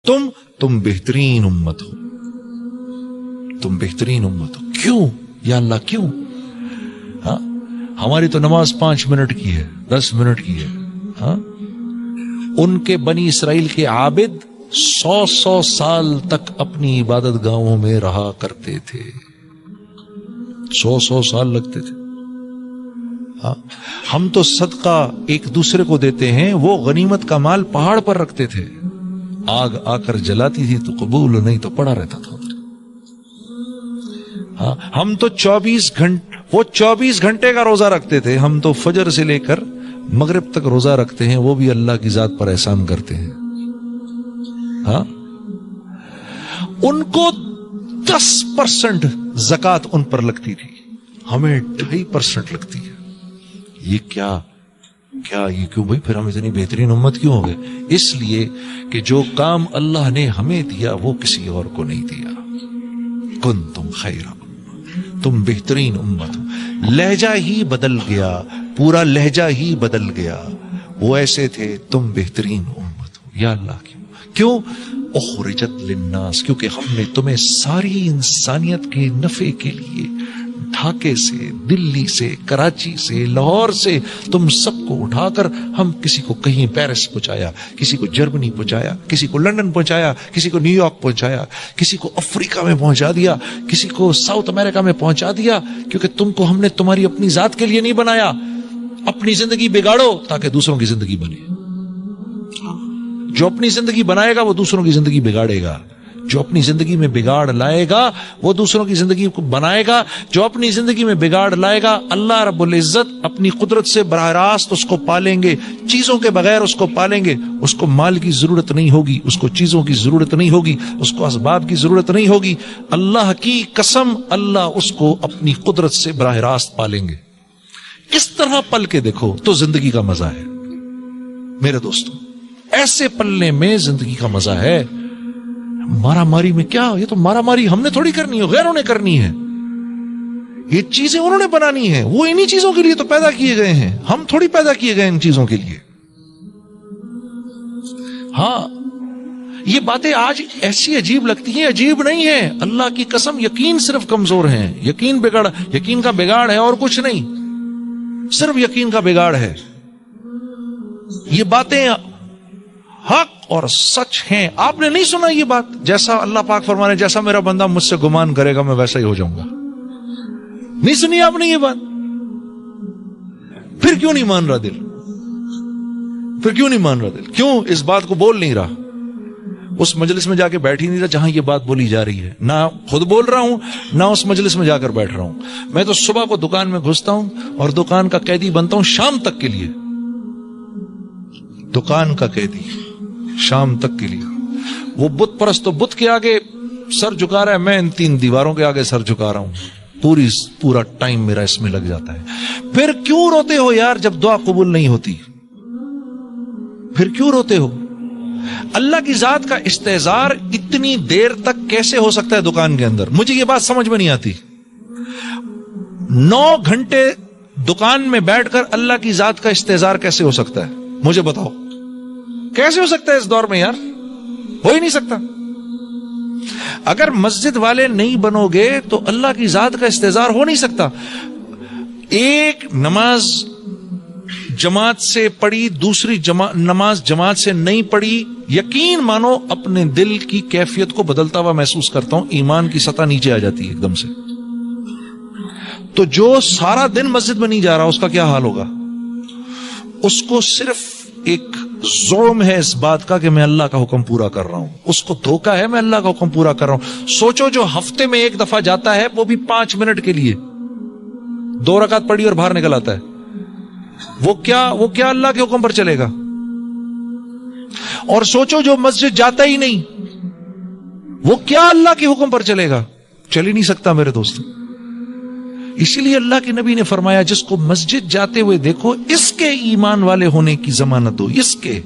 تم بہترین امت ہو، تم بہترین امت ہو. کیوں یا اللہ کیوں؟ ہاں ہماری تو نماز 5 منٹ کی ہے، 10 منٹ کی ہے. ہاں ان کے بنی اسرائیل کے عابد 100 سال تک اپنی عبادت گاہوں میں رہا کرتے تھے. 100 سال لگتے تھے. ہاں ہم تو صدقہ ایک دوسرے کو دیتے ہیں، وہ غنیمت کا مال پہاڑ پر رکھتے تھے، آگ آ کر جلاتی تھی تو قبول، نہیں تو پڑا رہتا تھا. ہاں ہم تو 24 گھنٹے کا روزہ رکھتے تھے، ہم تو فجر سے لے کر مغرب تک روزہ رکھتے ہیں، وہ بھی اللہ کی ذات پر احسان کرتے ہیں. ہاں ان کو 10% زکوٰۃ ان پر لگتی تھی، ہمیں 2.5% لگتی ہے. یہ کیا یہ کیوں بھائی؟ پھر ہم اتنی بہترین امت کیوں ہو گئے؟ اس لیے کہ جو کام اللہ نے ہمیں دیا وہ کسی اور کو نہیں دیا. کنتم خیر امہ، تم بہترین امت ہو. لہجہ ہی بدل گیا، پورا لہجہ ہی بدل گیا. وہ ایسے تھے، تم بہترین امت ہو. یا اللہ کیوں؟ اخرجت للناس، کیونکہ ہم نے تمہیں ساری انسانیت کے نفع کے لیے ڈھاکے سے، دلی سے، کراچی سے، لاہور سے تم سب کو اٹھا کر ہم کسی کو کہیں پیرس پہنچایا، کسی کو جرمنی پہنچایا، کسی کو لندن پہنچایا، کسی کو نیو یارک پہنچایا، کسی کو افریقہ میں پہنچا دیا، کسی کو ساؤتھ امریکہ میں پہنچا دیا. کیونکہ تم کو ہم نے تمہاری اپنی ذات کے لیے نہیں بنایا. اپنی زندگی بگاڑو تاکہ دوسروں کی زندگی بنے. جو اپنی زندگی بنائے گا وہ دوسروں کی زندگی بگاڑے گا. جو اپنی زندگی میں بگاڑ لائے گا وہ دوسروں کی زندگی کو بنائے گا. جو اپنی زندگی میں بگاڑ لائے گا اللہ رب العزت اپنی قدرت سے براہ راست اس کو پالیں گے. چیزوں کے بغیر اس کو پالیں گے. اس کو مال کی ضرورت نہیں ہوگی، اس کو چیزوں کی ضرورت نہیں ہوگی، اس کو اسباب کی ضرورت نہیں ہوگی. اللہ کی قسم اللہ اس کو اپنی قدرت سے براہ راست پالیں گے. اس طرح پل کے دیکھو تو زندگی کا مزہ ہے میرے دوستوں. ایسے پلنے میں زندگی کا مزہ ہے. مارا ماری میں کیا؟ یہ تو مارا ماری ہم نے تھوڑی کرنی ہے، غیروں نے کرنی ہے. یہ چیزیں انہوں نے بنانی ہے، وہ انہی چیزوں کے لیے تو پیدا کیے گئے ہیں، ہم تھوڑی پیدا کیے گئے ان چیزوں کے لیے. ہاں یہ باتیں آج ایسی عجیب لگتی ہیں، عجیب نہیں ہے. اللہ کی قسم یقین صرف کمزور ہیں. یقین کا بگاڑ ہے اور کچھ نہیں، صرف یقین کا بگاڑ ہے. یہ باتیں حق اور سچ ہیں. آپ نے نہیں سنا یہ بات؟ جیسا اللہ پاک فرمانے جیسا میرا بندہ مجھ سے گمان کرے گا میں ویسا ہی ہو جاؤں گا. نہیں سنی آپ نے یہ بات؟ پھر کیوں نہیں مان رہا دل؟ پھر کیوں نہیں مان رہا دل؟ کیوں اس بات کو بول نہیں رہا؟ اس مجلس میں جا کے بیٹھ ہی نہیں رہا جہاں یہ بات بولی جا رہی ہے. نہ خود بول رہا ہوں نہ اس مجلس میں جا کر بیٹھ رہا ہوں. میں تو صبح کو دکان میں گھستا ہوں اور دکان کا قیدی بنتا ہوں شام تک کے لیے. دکان کا قیدی شام تک کے لیے. وہ بت پرست تو بت کے آگے سر جھکا رہا ہے، میں ان 3 دیواروں کے آگے سر جھکا رہا ہوں. پورا ٹائم میرا اس میں لگ جاتا ہے. پھر کیوں روتے ہو یار جب دعا قبول نہیں ہوتی؟ پھر کیوں روتے ہو؟ اللہ کی ذات کا استحضار اتنی دیر تک کیسے ہو سکتا ہے دکان کے اندر؟ مجھے یہ بات سمجھ میں نہیں آتی. 9 گھنٹے دکان میں بیٹھ کر اللہ کی ذات کا استحضار کیسے ہو سکتا ہے؟ مجھے بتاؤ کیسے ہو سکتا ہے اس دور میں؟ یار ہو ہی نہیں سکتا. اگر مسجد والے نہیں بنو گے تو اللہ کی ذات کا استحضار ہو نہیں سکتا. ایک نماز جماعت سے پڑھی، دوسری نماز جماعت سے نہیں پڑھی، یقین مانو اپنے دل کی کیفیت کو بدلتا ہوا محسوس کرتا ہوں. ایمان کی سطح نیچے آ جاتی ہے ایک دم سے. تو جو سارا دن مسجد میں نہیں جا رہا اس کا کیا حال ہوگا؟ اس کو صرف ایک ظلم ہے اس بات کا کہ میں اللہ کا حکم پورا کر رہا ہوں. اس کو دھوکہ ہے میں اللہ کا حکم پورا کر رہا ہوں. سوچو جو ہفتے میں 1 دفعہ جاتا ہے وہ بھی 5 منٹ کے لیے 2 رکعت پڑھی اور باہر نکل آتا ہے، وہ کیا اللہ کے حکم پر چلے گا؟ اور سوچو جو مسجد جاتا ہی نہیں وہ کیا اللہ کے حکم پر چلے گا؟ چل ہی نہیں سکتا میرے دوست. اسی لیے اللہ کے نبی نے فرمایا جس کو مسجد جاتے ہوئے دیکھو اس کے ایمان والے ہونے کی ضمانت ہو. اس کے،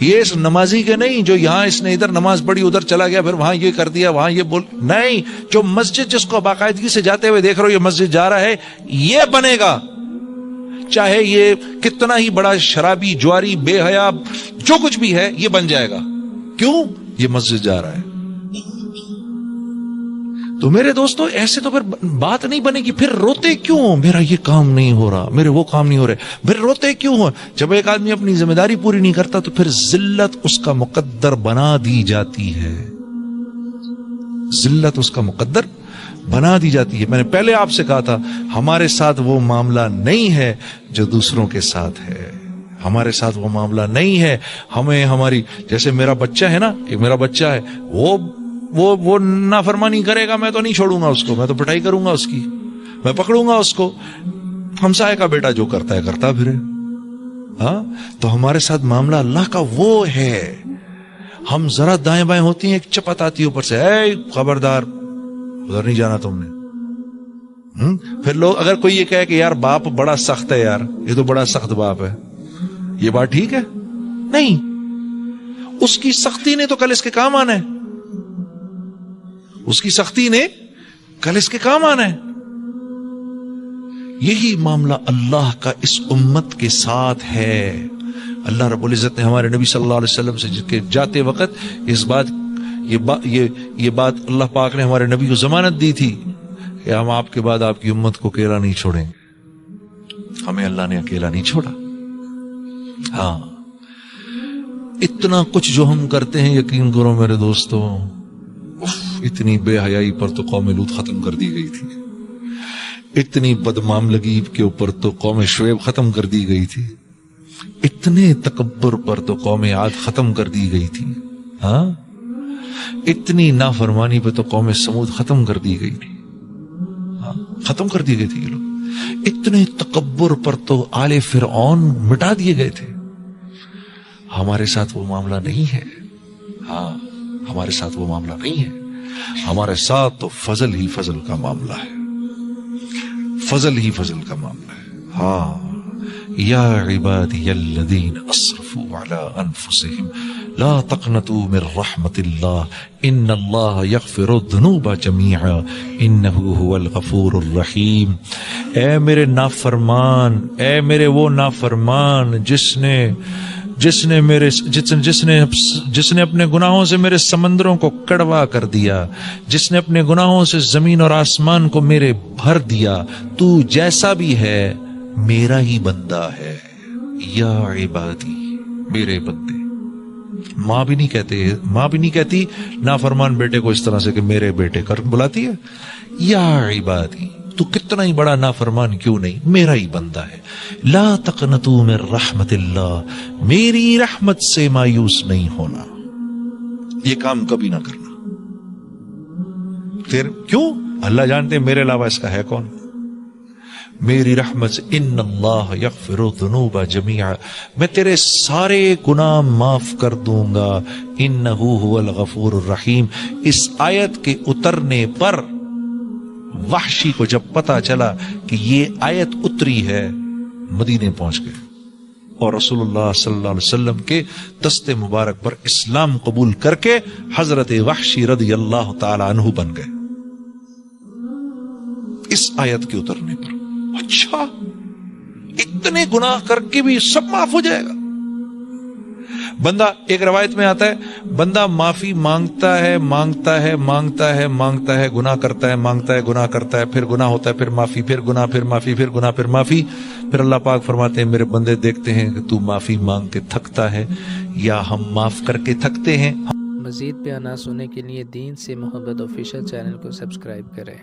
یہ اس نمازی کے نہیں جو یہاں اس نے ادھر نماز پڑھی ادھر چلا گیا پھر وہاں یہ کر دیا وہاں یہ بول، نہیں. جو مسجد جس کو باقاعدگی سے جاتے ہوئے دیکھ رہے ہو یہ مسجد جا رہا ہے، یہ بنے گا. چاہے یہ کتنا ہی بڑا شرابی، جواری، بے حیا، جو کچھ بھی ہے یہ بن جائے گا. کیوں؟ یہ مسجد جا رہا ہے. تو میرے دوستو ایسے تو پھر بات نہیں بنے گی. پھر روتے کیوں؟ میرا یہ کام نہیں ہو رہا, میرے وہ کام نہیں ہو رہے. پھر روتے کیوں ہو؟ جب ایک آدمی اپنی ذمہ داری پوری نہیں کرتا تو پھر ذلت اس کا مقدر بنا دی جاتی ہے. ذلت اس کا مقدر بنا دی جاتی ہے. میں نے پہلے آپ سے کہا تھا ہمارے ساتھ وہ معاملہ نہیں ہے جو دوسروں کے ساتھ ہے. ہمارے ساتھ وہ معاملہ نہیں ہے. ہمیں ہماری جیسے میرا بچہ ہے نا, ایک میرا بچہ ہے, وہ نافرمانی کرے گا, میں تو نہیں چھوڑوں گا اس کو, میں تو پٹائی کروں گا اس کی, میں پکڑوں گا اس کو. ہمسائے کا بیٹا جو کرتا ہے کرتا پھرے. ہاں تو ہمارے ساتھ معاملہ اللہ کا وہ ہے. ہم ذرا دائیں بائیں ہوتی ہیں, ایک چپت آتی ہے اوپر سے, اے خبردار ادھر نہیں جانا تم نے. پھر لوگ اگر کوئی یہ کہے کہ یار باپ بڑا سخت ہے, یار یہ تو بڑا سخت باپ ہے, یہ بات ٹھیک ہے؟ نہیں, اس کی سختی نے تو کل اس کے کام آنا ہے. اس کی سختی نے کل اس کے کام آنا ہے. یہی معاملہ اللہ کا اس امت کے ساتھ ہے. اللہ رب العزت نے ہمارے نبی صلی اللہ علیہ وسلم سے جاتے وقت یہ بات اللہ پاک نے ہمارے نبی کو ضمانت دی تھی کہ ہم آپ کے بعد آپ کی امت کو اکیلا نہیں چھوڑیں. ہمیں اللہ نے اکیلا نہیں چھوڑا. ہاں, اتنا کچھ جو ہم کرتے ہیں, یقین کرو میرے دوستو, اتنی بے حیائی پر تو قوم لوط ختم کر دی گئی تھی. اتنی بدمعاملگی کے اوپر تو قوم شعیب ختم کر دی گئی تھی. اتنے تکبر پر تو قوم عاد ختم کر دی گئی تھی. ہاں, اتنی نافرمانی پہ تو قوم سمود ختم کر دی گئی تھی. ہاں, ختم کر دی گئی تھی یہ لوگ. اتنے تکبر پر تو آل فرعون مٹا دیے گئے تھے. ہمارے ساتھ وہ معاملہ نہیں ہے. ہاں, ہمارے ساتھ وہ معاملہ نہیں ہے. ہمارے ساتھ تو فضل ہی فضل کا معاملہ ہے. فضل ہی فضل کا معاملہ ہے. ہاں, یا عبادی الذین اسرفوا علی انفسہم لا تقنطوا من رحمت اللہ ان اللہ یغفر الذنوب جمیعا انہ هو الغفور الرحیم. اے میرے نافرمان, اے میرے وہ نافرمان جس نے اپنے گناہوں سے میرے سمندروں کو کڑوا کر دیا, جس نے اپنے گناہوں سے زمین اور آسمان کو میرے بھر دیا, تو جیسا بھی ہے میرا ہی بندہ ہے. یا عبادی, میرے بندے. ماں بھی نہیں کہتی نافرمان بیٹے کو اس طرح سے کہ میرے بیٹے کر بلاتی ہے. یا عبادی, تو کتنا ہی بڑا نافرمان کیوں نہیں, میرا ہی بندہ ہے. لا تقنطوا من رحمت اللہ, میری رحمت سے مایوس نہیں ہونا. یہ کام کبھی نہ کرنا. پھر کیوں؟ اللہ جانتے میرے علاوہ اس کا ہے کون. میری رحمت سے ان اللہ یغفر الذنوب جمیعا, میں تیرے سارے گناہ معاف کر دوں گا. انہ هو الغفور الرحیم. اس آیت کے اترنے پر وحشی کو جب پتا چلا کہ یہ آیت اتری ہے, مدینے پہنچ گئے اور رسول اللہ صلی اللہ علیہ وسلم کے دست مبارک پر اسلام قبول کر کے حضرت وحشی رضی اللہ تعالی عنہ بن گئے اس آیت کے اترنے پر. اچھا, اتنے گناہ کر کے بھی سب معاف ہو جائے گا. بندہ, ایک روایت میں آتا ہے, بندہ معافی مانگتا ہے, گناہ کرتا ہے, گناہ کرتا ہے, پھر گناہ ہوتا ہے, پھر معافی, پھر گناہ, پھر معافی, پھر گناہ, پھر معافی. پھر اللہ پاک فرماتے ہیں میرے بندے دیکھتے ہیں کہ تو معافی مانگ کے تھکتا ہے یا ہم معاف کر کے تھکتے ہیں. مزید بیانات سننے کے لیے دین سے محبت آفیشیل چینل کو سبسکرائب کریں.